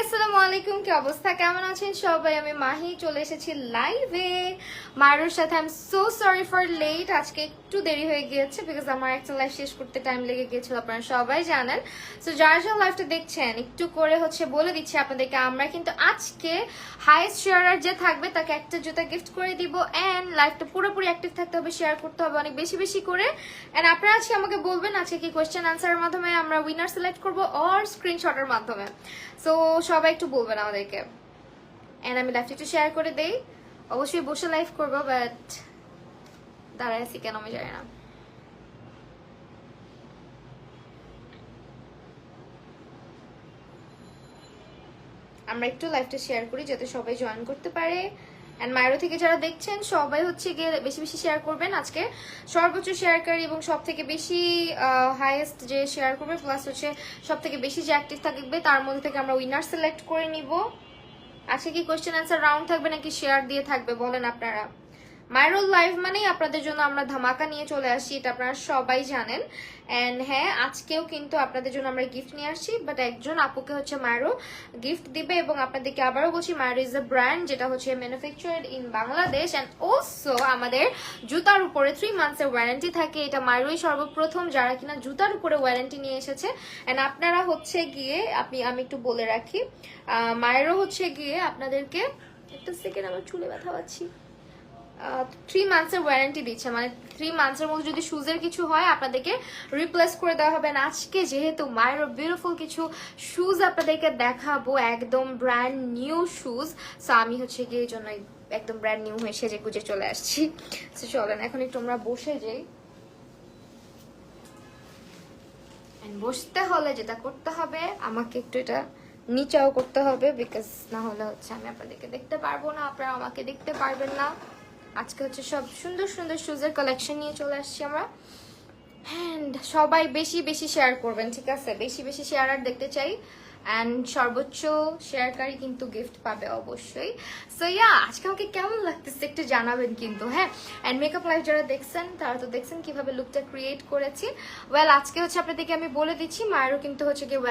আসসালামু আলাইকুম, কি অবস্থা, কেমন আছেন সবাই? আমি মাহি চলে এসেছি লাইভে মারুর সাথে। I am so sorry for late, আজকে একটু দেরি হয়ে গিয়েছে বিকজ আমার একটা লাইভ শেষ করতে টাইম লেগে গিয়েছিল, আপনারা সবাই জানেন। সো যারা যারা লাইভটা দেখছেন একটু করে বলে দিচ্ছি আপনাদেরকে, আমরা কিন্তু আজকে হাইয়েস্ট শেয়ারার যে থাকবে তাকে একটা জুতা গিফট করে দিব। অ্যান্ড লাইভটা পুরোপুরি অ্যাক্টিভ থাকতে হবে, শেয়ার করতে হবে অনেক বেশি বেশি করে। অ্যান্ড আপনারা আজকে আমাকে বলবেন আজকে কি কোয়েশ্চেন আনসারের মাধ্যমে আমরা উইনার সিলেক্ট করবো অর স্ক্রিনশটের মাধ্যমে। সো সবাই একটু বলবেন আমাদেরকে। এন্ড আমি লাইভটা একটু শেয়ার করে দেই। অবশ্যই বসে লাইভ করবো, বাট দাঁড়ায় আছি কেন আমি জানি না। আমরা একটু লাইভটা শেয়ার করি যাতে সবাই জয়েন করতে পারে। এন্ড মাইরো থেকে যারা দেখছেন সবাই গিয়ে বেশি বেশি শেয়ার করবেন। আজকে সর্বোচ্চ শেয়ারকারী এবং সব থেকে বেশি হাইয়েস্ট যে শেয়ার করবে প্লাস সব থেকে বেশি যে অ্যাক্টিভ থাকবে তার মধ্যে থেকে আমরা উইনার সিলেক্ট করে নিব। আজকে কি কোয়েশ্চেন আনসার রাউন্ড থাকবে নাকি শেয়ার দিয়ে থাকবে বলেন আপনারা? মাইরোল লাইভ মানেই আপনাদের জন্য আমরা ধামাকা নিয়ে চলে আসি, এটা আপনারা সবাই জানেন। এন্ড হ্যাঁ, আজকেও কিন্তু আপনাদের জন্য আমরা গিফট নিয়ে আসছি, বাট একজন আপুকে মাইরো গিফট দিবে। এবং আপনাদেরকে আবারও বলছি, মাইরো ইজ আ ব্র্যান্ড যেটা manufactured in Bangladesh. And also আমাদের জুতার উপরে 3 মান্থসের ওয়ারেন্টি থাকে। এটা মাইরোই সর্বপ্রথম যারা কিনা জুতার উপরে ওয়ারেন্টি নিয়ে এসেছে। এন্ড আপনারা গিয়ে আমি একটু বলে রাখি, মাইরো গিয়ে আপনাদেরকে একটা সেকেন্ড, আমার চুলে ব্যথা পাচ্ছি, 3 মান্থসের ওয়ারেন্টি দিচ্ছে। মানে 3 মান্থসের মধ্যে যদি শুজের কিছু হয় আপনাদেরকে রিপ্লেস করে দেওয়া হবে। আজকে যেহেতু মায়ের বিউটিফুল কিছু শুজ আপনাদেরকে দেখাবো, একদম ব্র্যান্ড নিউ শুজ। সো আমি গিয়ে এই জন্য একদম ব্র্যান্ড নিউ হয়ে সেজে গুজে চলে আসছি। সো চলেন এখন একটু আমরা বসে যাই। বসতে হলে যেটা করতে হবে, আমাকে একটু এটা নিচাও করতে হবে, বিকজ না হলে আমি আপনাদেরকে দেখতে পারবো না, আপনারা আমাকে দেখতে পারবেন না। আজকে সব সুন্দর সুন্দর শুজের কালেকশন নিয়ে চলে আসছি আমরা। অ্যান্ড সবাই বেশি বেশি শেয়ার করবেন, ঠিক আছে? বেশি বেশি শেয়ার আর দেখতে চাই। অ্যান্ড সর্বোচ্চ শেয়ারকারী কিন্তু গিফট পাবে অবশ্যই। সো ইয়া, আজকে আমাকে কেমন লাগতেছে একটু জানাবেন কিন্তু, হ্যাঁ। অ্যান্ড মেকআপ লাইভ যারা দেখছেন তারা তো দেখছেন কিভাবে লুকটা ক্রিয়েট করেছি। ওয়েল, আজকে আপনাদেরকে আমি বলে দিচ্ছি, মায়েরও কিন্তু গিয়ে